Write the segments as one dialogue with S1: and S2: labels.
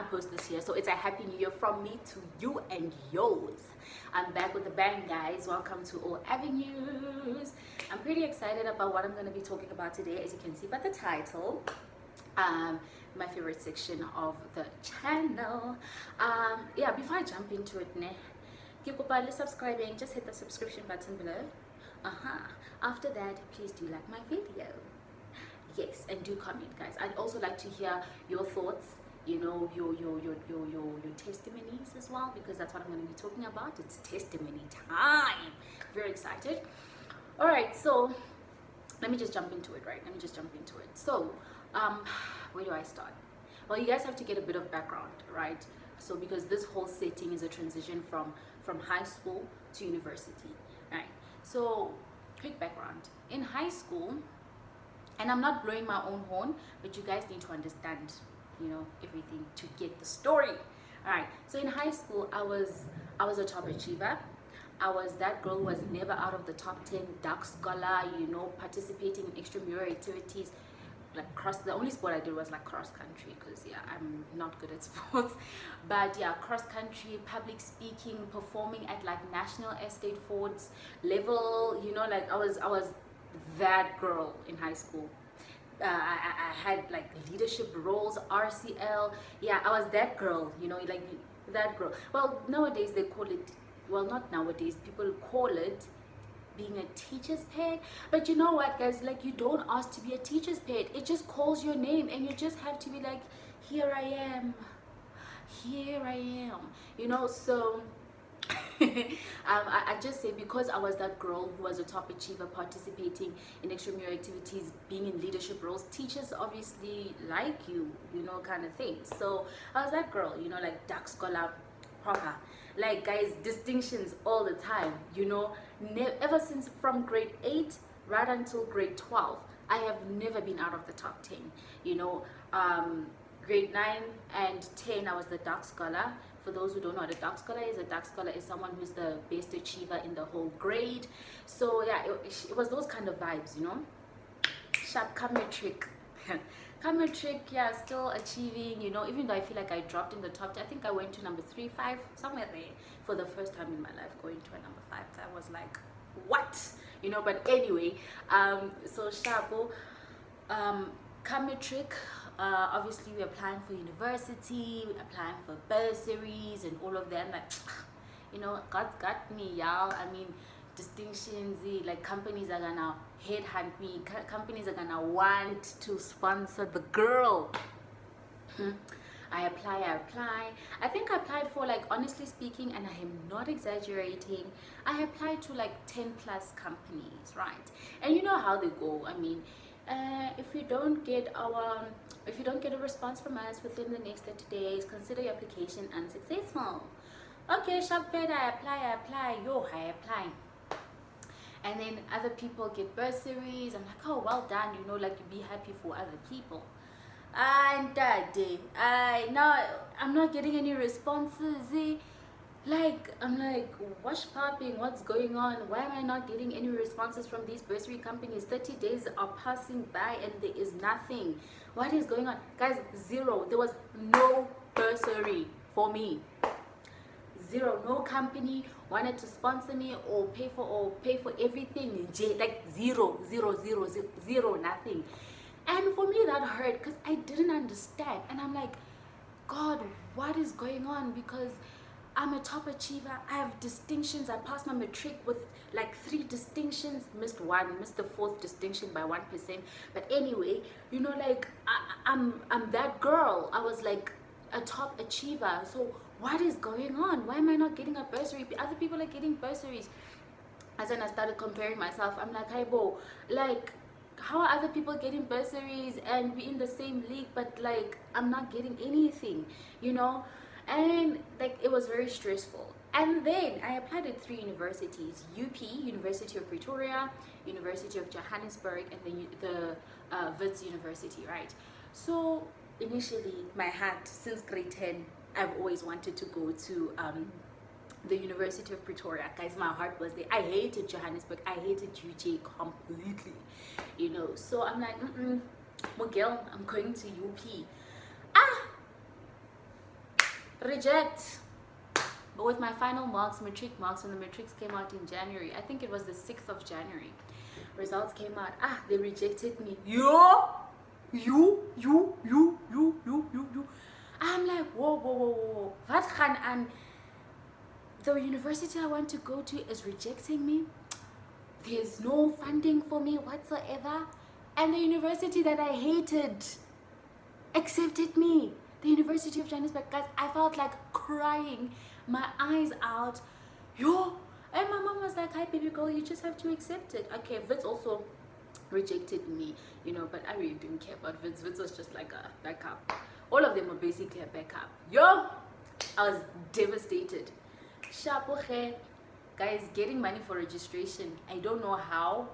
S1: can't post this here. So it's a happy new year from me to you and yours. I'm back with a bang, guys. Welcome to All Avenues. I'm pretty excited about what I'm going to be talking about today, as you can see by the title. My favorite section of the channel. Yeah, before I jump into it, subscribing, just hit the subscription button below. After that, please do like my video. Yes, and do comment, guys. I'd also like to hear your thoughts, you know, your testimonies as well, because that's what I'm going to be talking about. It's testimony time. Very excited. All right, so let me just jump into it, right? So where do I start? Well, you guys have to get a bit of background, right? So because this whole setting is a transition from high school to university, right? So quick background. In high school, and I'm not blowing my own horn, but you guys need to understand, you know, everything to get the story. All right, so in high school, I was a top achiever. I was that girl who was never out of the top 10, dark scholar, you know, participating in extramural activities. Like the only sport I did was like cross country, because yeah, I'm not good at sports. But yeah, cross country, public speaking, performing at like national estate forts level, you know, like I was that girl in high school. I had like leadership roles, RCL. Yeah, I was that girl, you know, like that girl. Well, nowadays they call it, well, not nowadays, people call it being a teacher's pet. But you know what, guys, like you don't ask to be a teacher's pet. It just calls your name and you just have to be like, here I am, you know. So I just say, because I was that girl who was a top achiever, participating in extramural activities, being in leadership roles, teachers obviously like you know, kind of thing. So I was that girl, you know, like dark scholar proper, like guys, distinctions all the time, you know. Ever since from grade 8 right until grade 12, I have never been out of the top 10, you know. Grade 9 and 10, I was the dark scholar. For those who don't know what a dark scholar is someone who's the best achiever in the whole grade. So yeah, it was those kind of vibes, you know. Sharp, come metric. Come metric, yeah, still achieving, you know, even though I feel like I dropped in the top 10. I think I went to number 3, 5, somewhere there for the first time in my life, going to a number 5. I was like, what? You know, but anyway, so sharp, come metric. Obviously we're applying for university, we're applying for bursaries and all of that. Like, you know, God's got me, y'all. I mean, distinctions, like companies are gonna headhunt me, companies are gonna want to sponsor the girl. I apply. I think I applied for, like, honestly speaking, and I am not exaggerating, I applied to like 10 plus companies, right? And you know how they go. I mean, if you don't get a response from us within the next 30 days, consider your application unsuccessful. Okay, sharp bed, I apply, I apply. And then other people get bursaries. I'm like, oh, well done, you know, like, you be happy for other people. And that day, I'm not getting any responses. Like, I'm like, what's popping? What's going on? Why am I not getting any responses from these bursary companies? 30 days are passing by and there is nothing. What is going on? Guys, zero. There was no bursary for me. Zero. No company wanted to sponsor me or pay for everything. Like zero, nothing. And for me that hurt, because I didn't understand. And I'm like, God, what is going on? Because I'm a top achiever. I have distinctions. I passed my matric with like 3 distinctions. Missed the 4th distinction by 1%. But anyway, you know, like I'm that girl. I was like a top achiever. So what is going on? Why am I not getting a bursary? Other people are getting bursaries. As then I started comparing myself. I'm like, hey, bo, like, how are other people getting bursaries and we in the same league, but like I'm not getting anything, you know? And like, it was very stressful. And then I applied at 3 universities: UP, University of Pretoria, University of Johannesburg, and then the Wits University, right? So initially, my heart, since grade 10, I've always wanted to go to the University of Pretoria. Guys, my heart was there. I hated Johannesburg. I hated UJ completely, you know. So I'm like, Miguel, I'm going to UP. reject. But with my final marks, matric marks, when the matrics came out in January, I think it was the 6th of January, results came out. They rejected me. You. I'm like, whoa. What can and the university I want to go to is rejecting me. There's no funding for me whatsoever. And the university that I hated accepted me. The University of Johannesburg, guys, I felt like crying my eyes out. And my mom was like, hi baby girl, you just have to accept it. Okay, Wits also rejected me, but I really didn't care about Wits. Wits was just like a backup. All of them were basically a backup. I was devastated. Guys, getting money for registration, I don't know how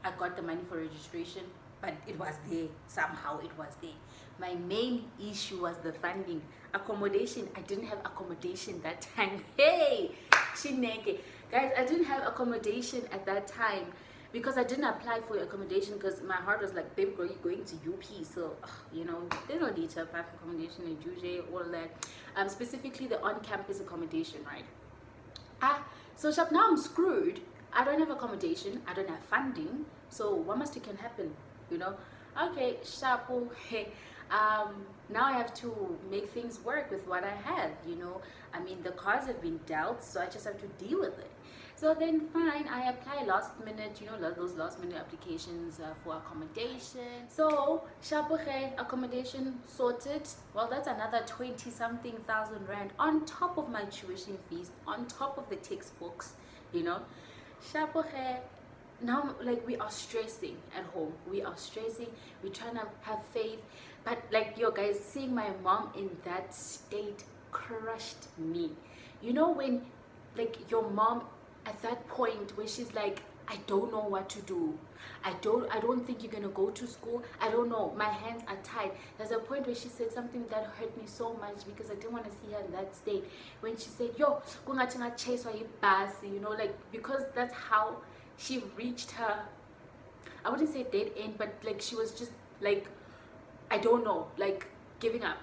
S1: I got the money for registration, but it was there. Somehow it was there. My main issue was the funding. Accommodation, I didn't have accommodation that time. Hey, Chineke. Guys, I didn't have accommodation at that time because I didn't apply for accommodation because my heart was like, baby girl, you're going to UP. So, there's no need to apply for accommodation in UJ, all that. Specifically the on-campus accommodation, right? So now I'm screwed. I don't have accommodation. I don't have funding. So what must can happen, Okay, Shapo, hey. Now I have to make things work with what I have, I mean, the cards have been dealt, so I just have to deal with it. So then fine, I apply last minute, those last minute applications for accommodation. So Shabuche, accommodation sorted. Well, that's another 20 something thousand rand on top of my tuition fees, on top of the textbooks, Shabuche. Now, like, we are stressing at home. We are stressing. We're trying to have faith. But, like, guys, seeing my mom in that state crushed me. When, like, your mom at that point where she's like, I don't know what to do. I don't think you're going to go to school. I don't know. My hands are tied. There's a point where she said something that hurt me so much because I didn't want to see her in that state. When she said, kungatinga chase or bus, like, because that's how she reached her, I wouldn't say dead end, but like she was just like, I don't know, like giving up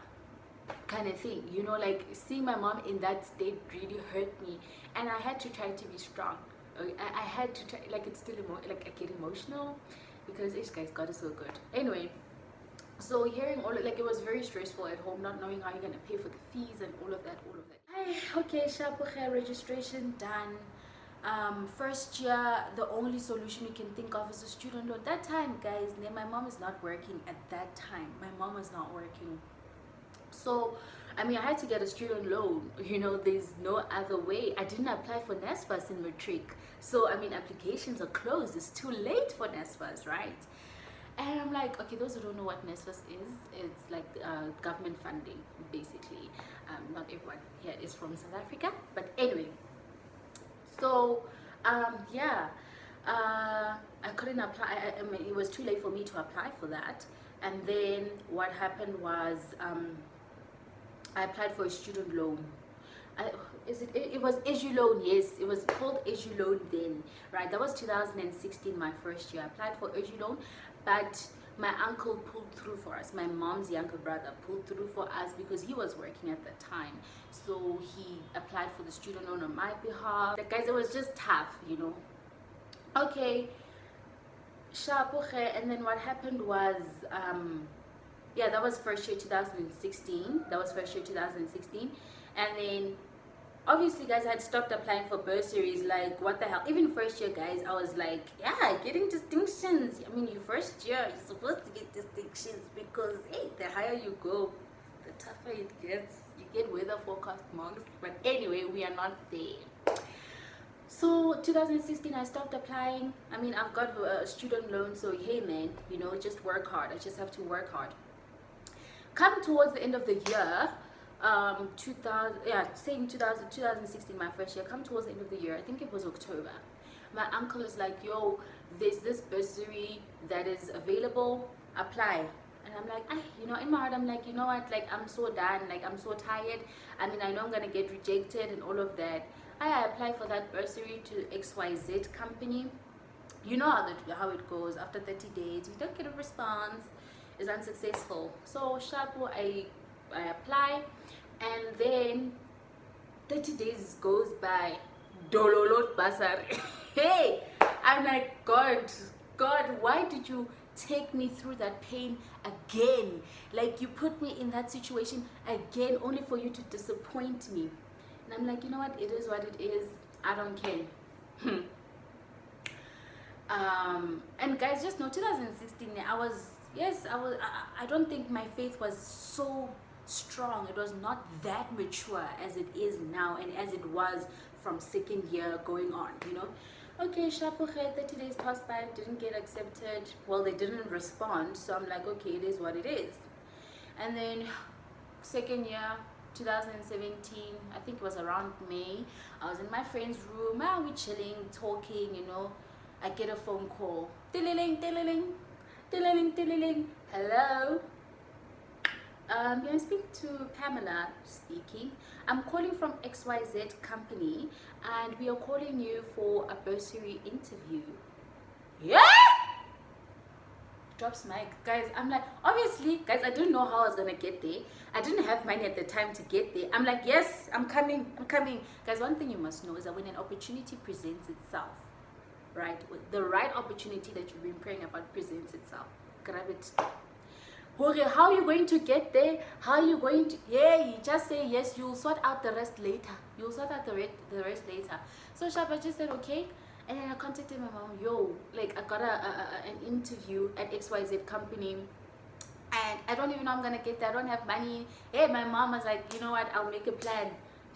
S1: kind of thing, like seeing my mom in that state really hurt me, and I had to try to be strong. I had to try, like, it's still like I get emotional because this guys, God is so good. Anyway, so hearing all like, it was very stressful at home, not knowing how you're gonna pay for the fees and all of that. Okay, Shabuche, registration done. First year, the only solution you can think of is a student loan. That time, guys, my mom is not working at that time. My mom was not working. So, I mean, I had to get a student loan. There's no other way. I didn't apply for NSFAS in matric. So, I mean, applications are closed. It's too late for NSFAS, right? And I'm like, okay, those who don't know what NSFAS is, it's like government funding, basically. Not everyone here is from South Africa. But anyway. So, I couldn't apply. I mean, it was too late for me to apply for that. And then what happened was, I applied for a student loan. It was Edu loan, yes. It was called Edu loan then, right? That was 2016, my first year. I applied for Edu loan, but my uncle pulled through for us. My mom's younger brother pulled through for us because he was working at the time. So he applied for the student loan on my behalf. Like, guys, it was just tough, Okay, and then what happened was, that was first year 2016. And then obviously, guys, I had stopped applying for bursaries. Like, what the hell? Even first year, guys, I was like, getting distinctions. I mean, you first year, you're supposed to get distinctions because, hey, the higher you go, the tougher it gets. You get weather forecast marks. But anyway, we are not there. So 2016, I stopped applying. I mean, I've got a student loan, so hey, man, just work hard. I just have to work hard. Come towards the end of the year, 2016, my first year, come towards the end of the year, I think it was October, my uncle is like, there's this bursary that is available, apply. And I'm like, in my heart, I'm like, what, like, I'm so done, like, I'm so tired. I mean, I know I'm gonna get rejected and all of that. I applied for that bursary to XYZ company. You know how it goes. After 30 days, you don't get a response, it's unsuccessful. So Shapo, I apply, And then 30 days goes by, dololot basari. Hey, I'm like, God, why did you take me through that pain again? Like, you put me in that situation again only for you to disappoint me. And I'm like, you know what, it is what it is. I don't care. And guys, just know 2016, I don't think my faith was so strong. It was not that mature as it is now and as it was from second year going on, you know. Okay, Shapuche, 30 days passed by, didn't get accepted. Well, they didn't respond, so I'm like, okay, it is what it is. And then second year, 2017, I think it was around May, I was in my friend's room, we chilling, talking, you know. I get a phone call. Tiling, tiling, tiling, tiling. Hello. Can I speak to Pamela speaking? I'm calling from XYZ company and we are calling you for a bursary interview. Yeah? Drops mic. Guys, I'm like, obviously, guys, I didn't know how I was gonna get there. I didn't have money at the time to get there. I'm like, yes, I'm coming. Guys, one thing you must know is that when an opportunity presents itself, right, the right opportunity that you've been praying about presents itself, grab it. Okay, how are you going to get there? How are you going to, yeah, you just say yes, you'll sort out the rest later. You'll sort out the rest later. So Shaba just said okay, and then I contacted my mom. Yo, like, I got an interview at XYZ company and I don't even know I'm gonna get there. I don't have money. Hey, my mom was like, you know what, I'll make a plan.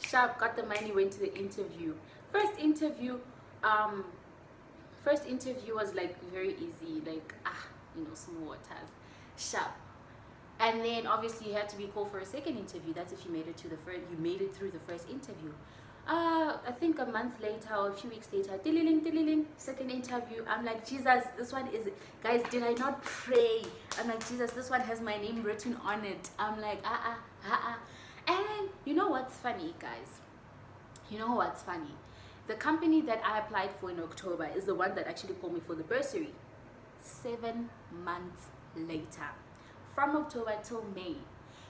S1: Sharp, got the money, went to the interview. First interview was like very easy, like, you know, small waters. Sharp. And then obviously you had to be called for a second interview. That's if you made it to you made it through the first interview. I think a month later or a few weeks later, second interview. I'm like, Jesus, this one is, guys, did I not pray? I'm like, Jesus, this one has my name written on it. I'm like, And you know what's funny, guys? You know what's funny? The company that I applied for in October is the one that actually called me for the bursary. 7 months later, from October till May.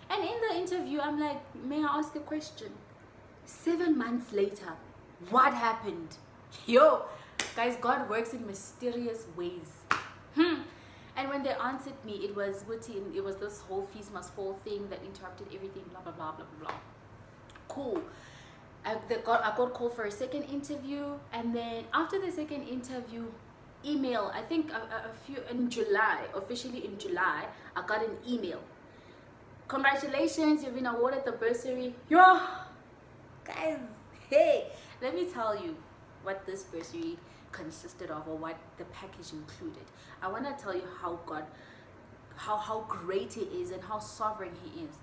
S1: And in the interview, I'm like, may I ask a question? 7 months later, what happened? Yo, guys, God works in mysterious ways. And when they answered me, it was this whole fees must fall thing that interrupted everything, blah, blah, blah, blah, blah, blah. Cool. I got called for a second interview, and then after the second interview, email, I think officially in July, I got an email. Congratulations, you've been awarded the bursary. Yo, guys, hey, let me tell you what this bursary consisted of, or what the package included. I want to tell you how God, how great He is and how sovereign He is.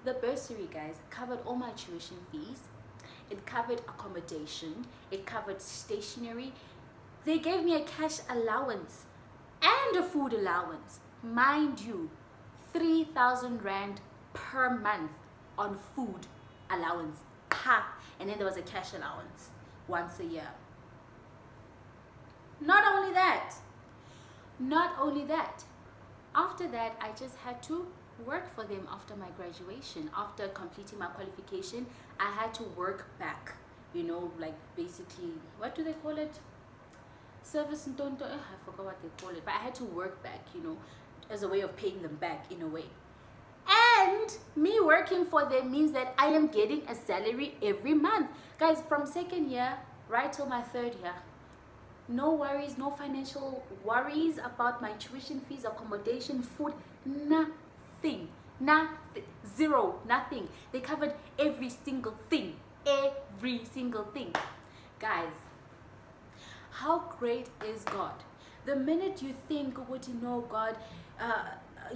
S1: The bursary, guys, covered all my tuition fees. It covered accommodation. It covered stationery. They gave me a cash allowance and a food allowance. Mind you, 3,000 Rand per month on food allowance. And then there was a cash allowance once a year. Not only that, after that, I just had to work for them after my graduation. After completing my qualification, I had to work back, you know, like basically, what do they call it? Service and don't, I forgot what they call it, but I had to work back, you know, as a way of paying them back in a way. And me working for them means that I am getting a salary every month. Guys, from second year right till my third year, no worries, no financial worries about my tuition fees, accommodation, food, nothing. Zero, nothing. They covered every single thing. Guys, how great is God? The minute you think, what you know, God,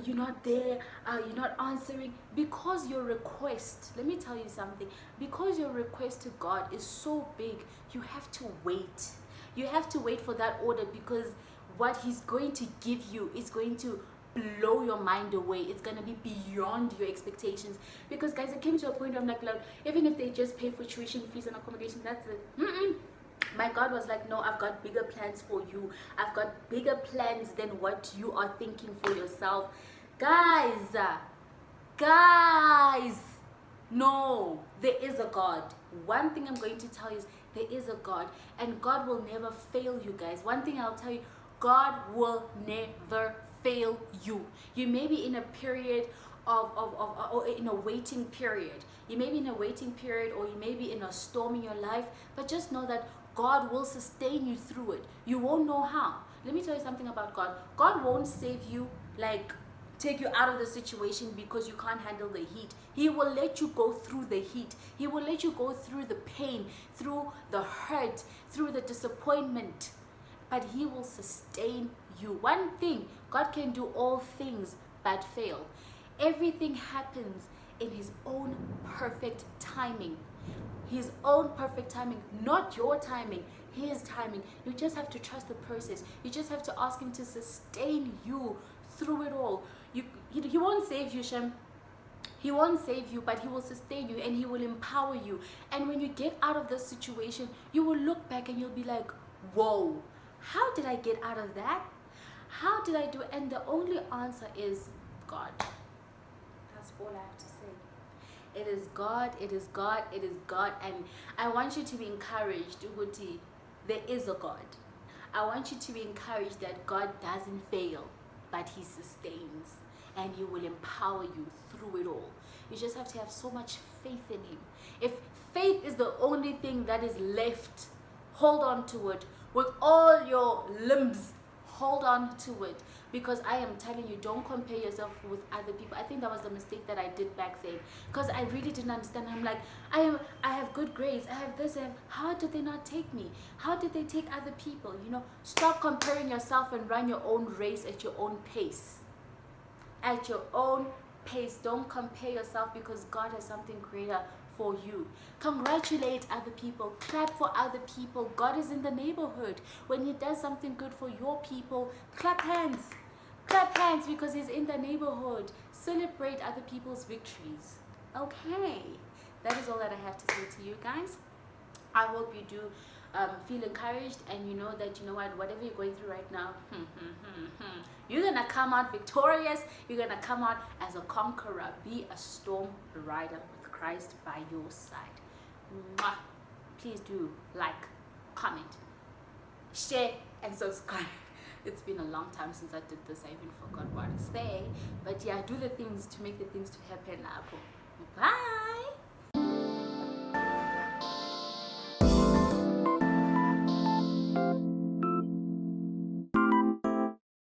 S1: you're not there, you're not answering, because your request, let me tell you something, because your request to God is so big, you have to wait. You have to wait for that order, because what He's going to give you is going to blow your mind away. It's going to be beyond your expectations. Because guys, it came to a point where I'm like, even if they just pay for tuition fees and accommodation, that's it. My God was like, no, I've got bigger plans for you. I've got bigger plans than what you are thinking for yourself. Guys, No, there is a God. One thing I'm going to tell you is there is a God, and God will never fail you, guys. One thing I'll tell you, God will never fail you. You may be in a period or in a waiting period. You may be in a waiting period, or you may be in a storm in your life, but just know that God will sustain you through it. You won't know how. Let me tell you something about God. God won't save you, like take you out of the situation because you can't handle the heat. He will let you go through the heat. He will let you go through the pain, through the hurt, through the disappointment, but he will sustain you. One thing, God can do all things but fail. Everything happens in his own perfect timing. His own perfect timing, not your timing, his timing. You just have to trust the process. You just have to ask him to sustain you through it all. He won't save you, Shem. He won't save you, but he will sustain you, and he will empower you. And when you get out of this situation, you will look back and you'll be like, whoa, how did I get out of that? How did I do it? And the only answer is God. That's all I have to say. It is God, it is God, it is God. And I want you to be encouraged, Uguti, there is a God. I want you to be encouraged that God doesn't fail, but he sustains, and he will empower you through it all. You just have to have so much faith in him. If faith is the only thing that is left, hold on to it with all your limbs. Hold on to it, because I am telling you, don't compare yourself with other people. I think that was the mistake that I did back then, because I really didn't understand. I'm like, I have good grades, I have this, and how did they not take me? How did they take other people? You know, stop comparing yourself and run your own race at your own pace. At your own pace. Don't compare yourself, because God has something greater for you. Congratulate other people. Clap for other people. God is in the neighborhood. When he does something good for your people, clap hands. Clap hands, because he's in the neighborhood. Celebrate other people's victories. Okay, that is all that I have to say to you guys. I hope you do feel encouraged, and you know that, you know what, whatever you're going through right now, you're gonna come out victorious. You're gonna come out as a conqueror. Be a storm rider with Christ by your side. Mwah. Please do like, comment, share, and subscribe. It's been a long time since I did this. I even forgot what to say, but yeah, do the things to make the things to happen. Bye.